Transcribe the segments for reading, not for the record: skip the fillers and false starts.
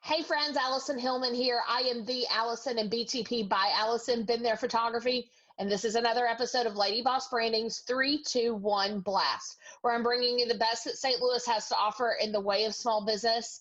Hey friends, Allison Hillman here. I am the Allison and BTP by Allison, Been There Photography, and this is another episode of Lady Boss Branding's 3-2-1 Blast, where I'm bringing you the best that St. Louis has to offer in the way of small business.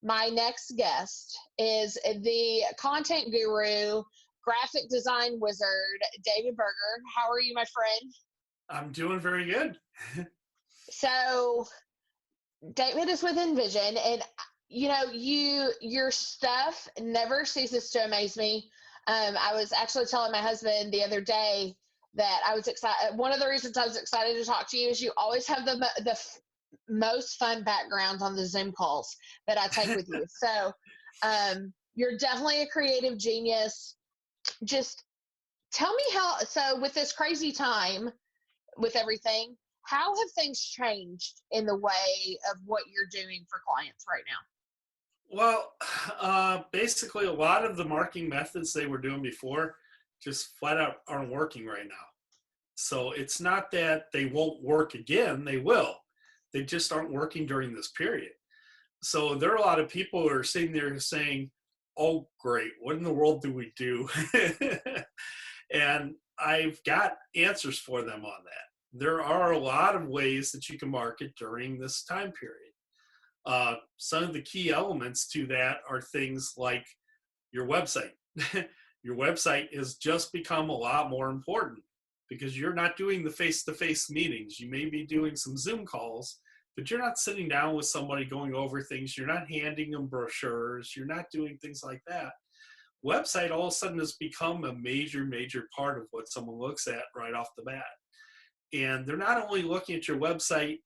My next guest is the content guru, graphic design wizard, David Berger. How are you, my friend? I'm doing very good. So, David is with Envision, and your stuff never ceases to amaze me. I was actually telling my husband the other day that I was excited. One of the reasons I was excited to talk to you is you always have the most fun backgrounds on the Zoom calls that I take with you. So you're definitely a creative genius. Just tell me so with this crazy time, with everything, how have things changed in the way of what you're doing for clients right now? Well, basically, a lot of the marketing methods they were doing before just flat out aren't working right now. So it's not that they won't work again, they will. They just aren't working during this period. So there are a lot of people who are sitting there saying, oh, great, what in the world do we do? And I've got answers for them on that. There are a lot of ways that you can market during this time period. Some of the key elements to that are things like your website. Your website has just become a lot more important because you're not doing the face-to-face meetings. You may be doing some Zoom calls, but you're not sitting down with somebody going over things. You're not handing them brochures. You're not doing things like that. Website all of a sudden has become a major part of what someone looks at right off the bat. And they're not only looking at your website,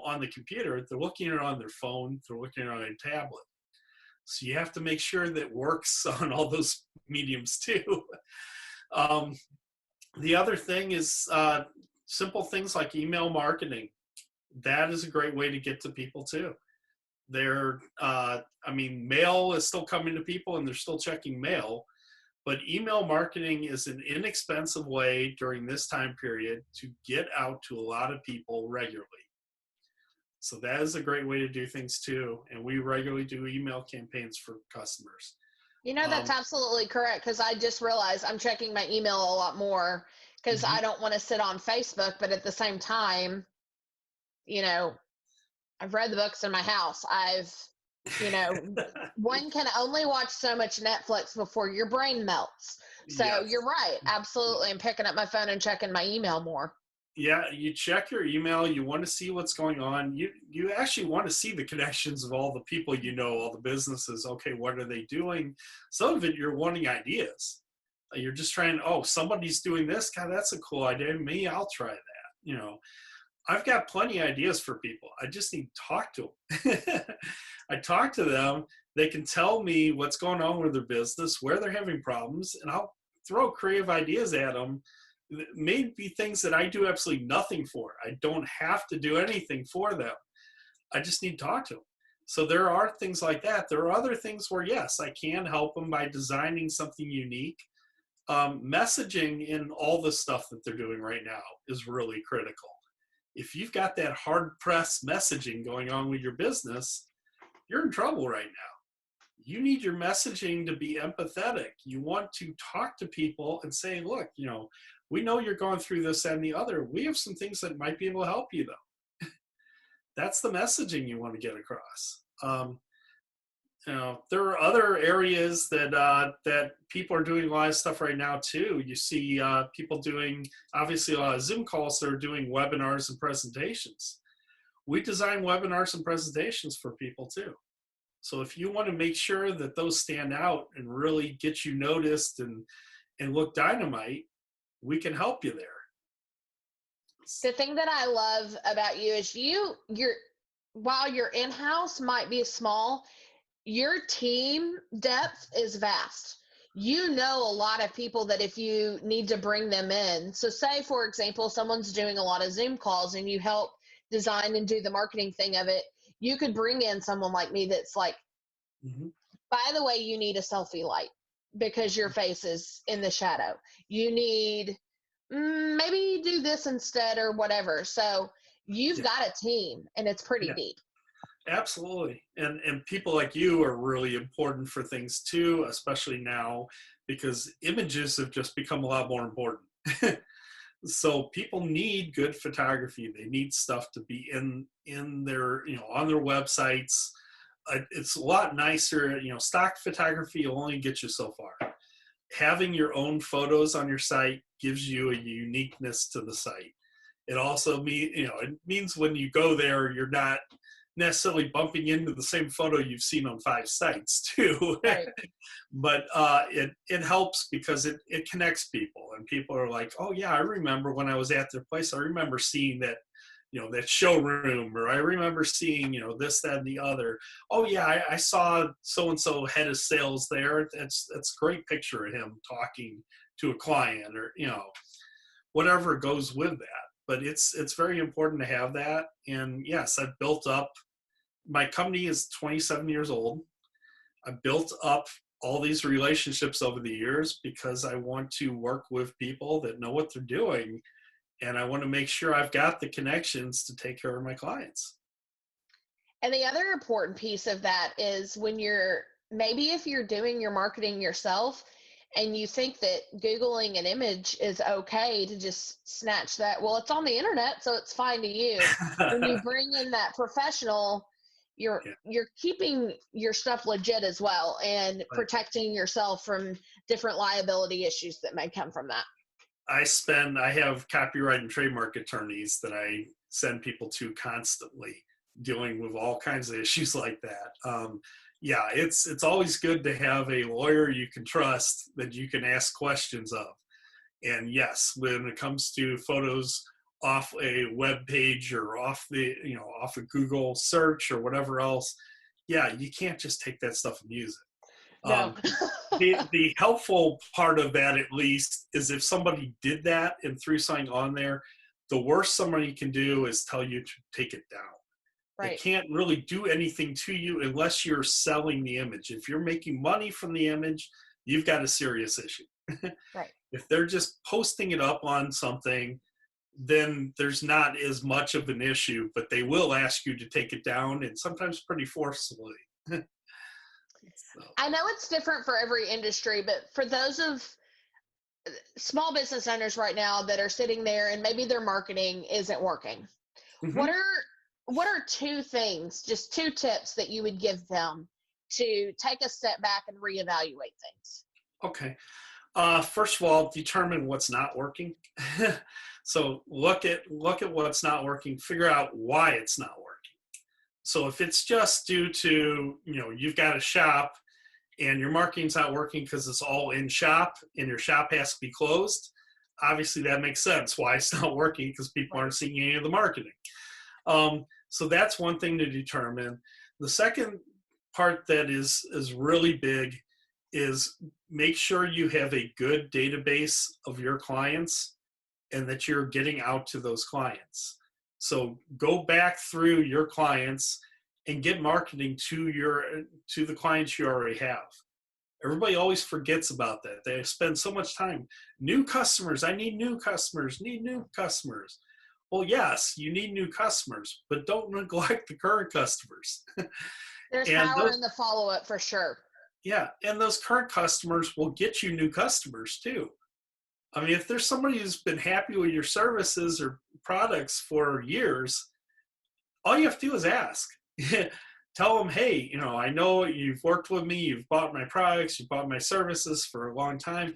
on the computer, they're looking at it on their phone, they're looking at it on a tablet. So you have to make sure that it works on all those mediums too. The other thing is simple things like email marketing. That is a great way to get to people too. Mail is still coming to people and they're still checking mail. But email marketing is an inexpensive way during this time period to get out to a lot of people regularly. So that is a great way to do things too. And we regularly do email campaigns for customers. That's absolutely correct, because I just realized I'm checking my email a lot more because I don't want to sit on Facebook, but at the same time, I've read the books in my house. One can only watch so much Netflix before your brain melts. So yes. You're right. Absolutely. I'm picking up my phone and checking my email more. Yeah, you check your email. You want to see what's going on. You actually want to see the connections of all the people all the businesses. Okay, what are they doing? Some of it you're wanting ideas. You're just trying, somebody's doing this. God, that's a cool idea. Me, I'll try that. I've got plenty of ideas for people. I just need to talk to them. I talk to them. They can tell me what's going on with their business, where they're having problems, and I'll throw creative ideas at them. It may be things that I do absolutely nothing for. I don't have to do anything for them. I just need to talk to them. So there are things like that. There are other things where, yes, I can help them by designing something unique. Messaging in all the stuff that they're doing right now is really critical. If you've got that hard-pressed messaging going on with your business, you're in trouble right now. You need your messaging to be empathetic. You want to talk to people and say, look, we know you're going through this and the other. We have some things that might be able to help you, though. That's the messaging you want to get across. There are other areas that people are doing a lot of stuff right now too. You see people doing, obviously, a lot of Zoom calls that are doing webinars and presentations. We design webinars and presentations for people too. So if you want to make sure that those stand out and really get you noticed and look dynamite, we can help you there. The thing that I love about you is while your in-house might be small, your team depth is vast. A lot of people that if you need to bring them in. So say, for example, someone's doing a lot of Zoom calls and you help design and do the marketing thing of it. You could bring in someone like me that's like, by the way, you need a selfie light because your face is in the shadow. You need maybe do this instead or whatever. So you've got a team and it's pretty deep. Absolutely. And people like you are really important for things too, especially now because images have just become a lot more important. So people need good photography. They need stuff to be in their, on their websites. It's a lot nicer, stock photography will only get you so far. Having your own photos on your site gives you a uniqueness to the site. It also it means when you go there, you're not necessarily bumping into the same photo you've seen on 5 sites too. Right. But it helps because it connects people, and people are like, oh yeah, I remember when I was at their place, I remember seeing that, that showroom, or I remember seeing, this, that, and the other. Oh yeah, I saw so and so head of sales there. That's a great picture of him talking to a client, or whatever goes with that. But it's very important to have that. And yes, I've built up, my company is 27 years old. I built up all these relationships over the years because I want to work with people that know what they're doing, and I want to make sure I've got the connections to take care of my clients. And the other important piece of that is when maybe if you're doing your marketing yourself and you think that Googling an image is okay to just snatch that, well, it's on the internet, so it's fine to use. When you bring in that professional, you're Yeah, you're keeping your stuff legit as well and but protecting yourself from different liability issues that may come from that. I have copyright and trademark attorneys that I send people to constantly, dealing with all kinds of issues like that. Yeah, it's always good to have a lawyer you can trust that you can ask questions of. And yes, when it comes to photos off a web page or off off a Google search or whatever else, yeah, you can't just take that stuff and use it. No. The helpful part of that, at least, is if somebody did that and threw something on there, the worst somebody can do is tell you to take it down. They Right. can't really do anything to you unless you're selling the image. If you're making money from the image, you've got a serious issue. Right. If they're just posting it up on something, then there's not as much of an issue, but they will ask you to take it down, and sometimes pretty forcefully. So, I know it's different for every industry, but for those of small business owners right now that are sitting there and maybe their marketing isn't working, what mhm. are what are two things, just two tips that you would give them to take a step back and reevaluate things? Okay. First of all, determine what's not working. So look at what's not working. Figure out why it's not working. So if it's just due to you've got a shop and your marketing's not working because it's all in shop and your shop has to be closed, obviously that makes sense why it's not working, because people Right. aren't seeing any of the marketing. So that's one thing to determine. The second part that is really big is make sure you have a good database of your clients and that you're getting out to those clients. So go back through your clients and get marketing to the clients you already have. Everybody always forgets about that. They spend so much time. New customers, I need new customers, need new customers. Well, yes, you need new customers, but don't neglect the current customers. There's And power those, in the follow up for sure. yeah, and those current customers will get you new customers too. I mean, if there's somebody who's been happy with your services or products for years, all you have to do is ask. Tell them, hey, I know you've worked with me, you've bought my products, you've bought my services for a long time.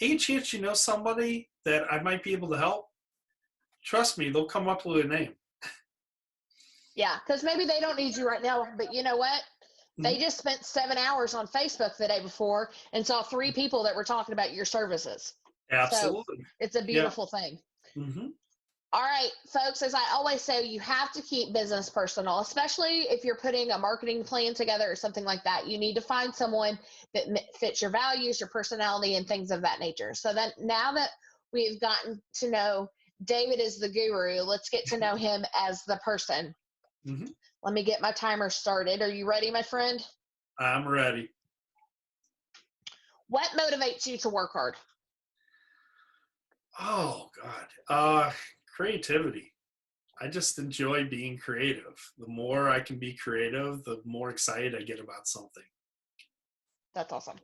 Any chance you know somebody that I might be able to help? Trust me, they'll come up with a name. Yeah, because maybe they don't need you right now, but you know what? They Mhm. just spent 7 hours on Facebook the day before and saw three people that were talking about your services. So Absolutely. it's a Yeah. beautiful thing. Hmm. All right, folks, as I always say, you have to keep business personal, especially if you're putting a marketing plan together or something like that. You need to find someone that fits your values, your personality, and things of that nature. So then now that we've gotten to know David as the guru, let's get to know him as the person. Hmm. Let me get my timer started. Are you ready, my friend? I'm ready. What motivates you to work hard? Oh God. Creativity. I just enjoy being creative. The more I can be creative, the more excited I get about something. That's awesome.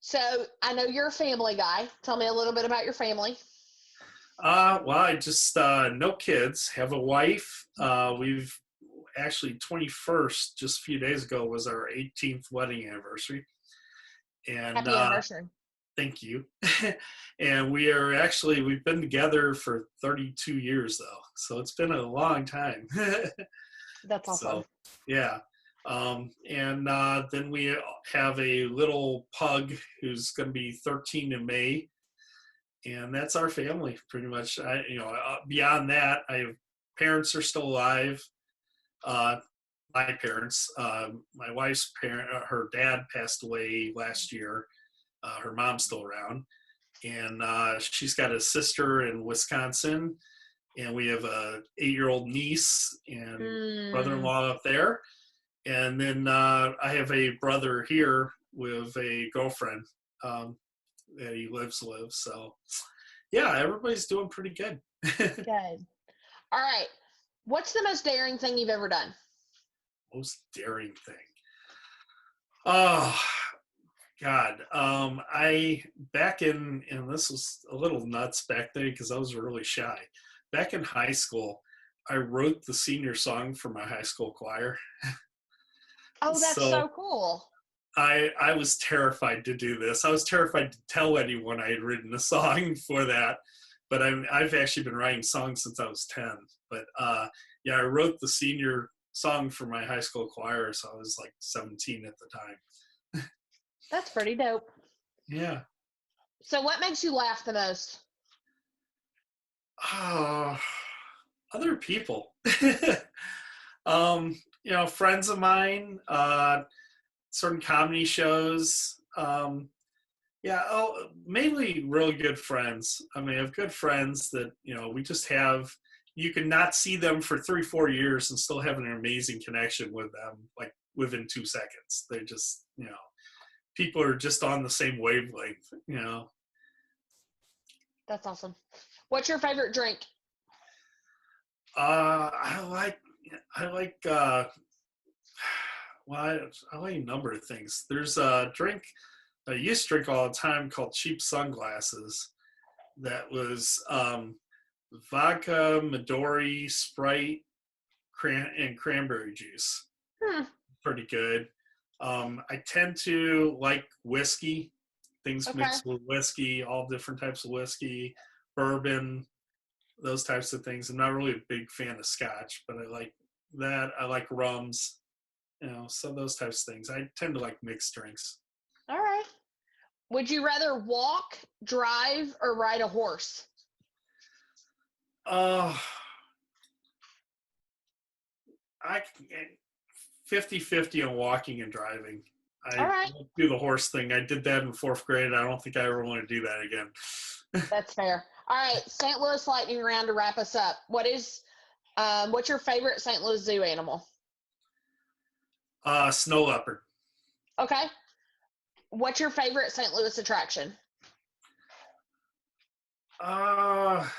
So I know you're a family guy. Tell me a little bit about your family. Well, I just no kids. Have a wife. We've actually 21st, just a few days ago, was our 18th wedding anniversary, and Happy anniversary. thank you. And we've been together for 32 years though, so it's been a long time. That's awesome. So yeah. And then we have a little pug who's going to be 13 in May, and that's our family pretty much. Beyond that, I have parents are still alive. My parents, my wife's parent, her dad passed away last year. Her mom's still around, and she's got a sister in Wisconsin, and we have a 8-year-old niece and brother-in-law up there. And then I have a brother here with a girlfriend that he lives with. So, yeah, everybody's doing pretty good. Good. All right. What's the most daring thing you've ever done? Most daring thing. Oh, God. And this was a little nuts back then because I was really shy. Back in high school, I wrote the senior song for my high school choir. Oh, that's so cool. I was terrified to do this. I was terrified to tell anyone I had written a song for that. But I've actually been writing songs since I was 10. But yeah, I wrote the senior song for my high school choir, so I was like 17 at the time. That's pretty dope. Yeah. So what makes you laugh the most? Other people. Friends of mine, certain comedy shows. Mainly really good friends. I mean, I have good friends that, we just have, you can not see them for 3-4 years and still have an amazing connection with them, like within 2 seconds. They just, people are just on the same wavelength. That's awesome. What's your favorite drink? I like a number of things. There's a drink I used to drink all the time called Cheap Sunglasses. That was vodka, Midori, Sprite, and cranberry juice. Pretty good. I tend to like whiskey, things mixed with whiskey, all different types of whiskey, bourbon, those types of things. I'm not really a big fan of scotch, but I like that. I like rums, so those types of things. I tend to like mixed drinks. All right. Would you rather walk, drive, or ride a horse? 50-50 on walking and driving. All right. Won't do the horse thing. I did that in 4th grade. I don't think I ever want to do that again. That's fair. All right, St. Louis lightning round to wrap us up. What's your favorite St. Louis zoo animal? Snow leopard. Okay. What's your favorite St. Louis attraction? Well,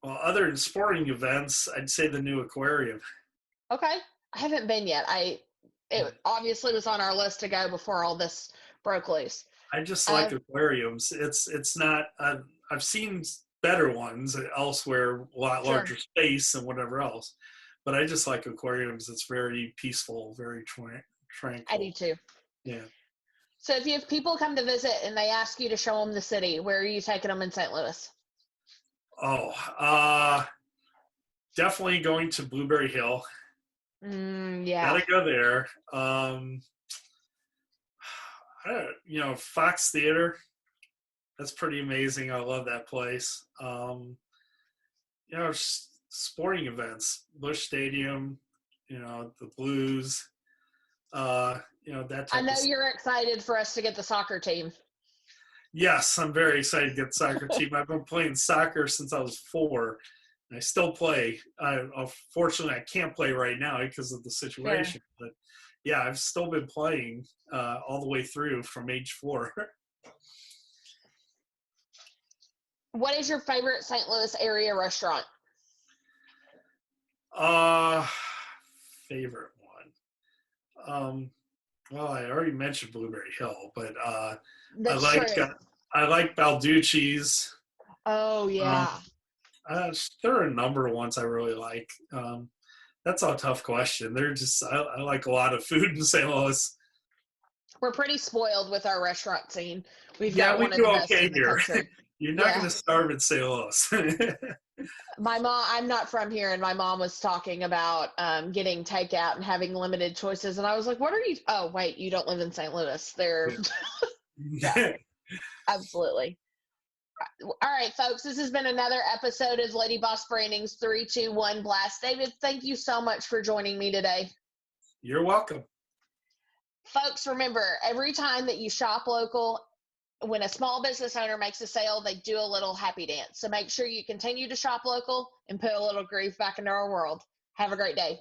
other than sporting events, I'd say the new aquarium. Okay. I haven't been yet. It obviously was on our list to go before all this broke loose. I just like aquariums. It's not. I've seen better ones elsewhere, a lot larger space and whatever else, but I just like aquariums. It's very peaceful, very tranquil. I do too. Yeah. So if you have people come to visit and they ask you to show them the city, where are you taking them in St. Louis? Definitely going to Blueberry Hill. Yeah. Gotta go there. Fox Theater. That's pretty amazing. I love that place. Sporting events, Busch Stadium, the Blues, that type I know you're excited for us to get the soccer team. Yes, I'm very excited to get the soccer team. I've been playing soccer since I was 4. And I still play. Unfortunately, I can't play right now because of the situation. But yeah, I've still been playing all the way through from age 4. What is your favorite St. Louis area restaurant? Uh, favorite one. Well, I already mentioned Blueberry Hill, but I That's like true. I like Balducci's. Oh Um, yeah. there are a number of ones I really like. That's a tough question. They're just I like a lot of food in St. Louis. We're pretty spoiled with our restaurant scene. We've Yeah, got we one of do the best okay in the here. country. You're not going Yeah. to starve in St. Louis. My mom, I'm not from here, and my mom was talking about getting takeout and having limited choices. And I was like, what are you? Oh, wait, you don't live in St. Louis. There. Yeah, Yeah. absolutely. All right, folks, this has been another episode of Lady Boss Branding's 3, 2, 1 Blast. David, thank you so much for joining me today. You're welcome. Folks, remember, every time that you shop local, when a small business owner makes a sale, they do a little happy dance. So make sure you continue to shop local and put a little groove back into our world. Have a great day.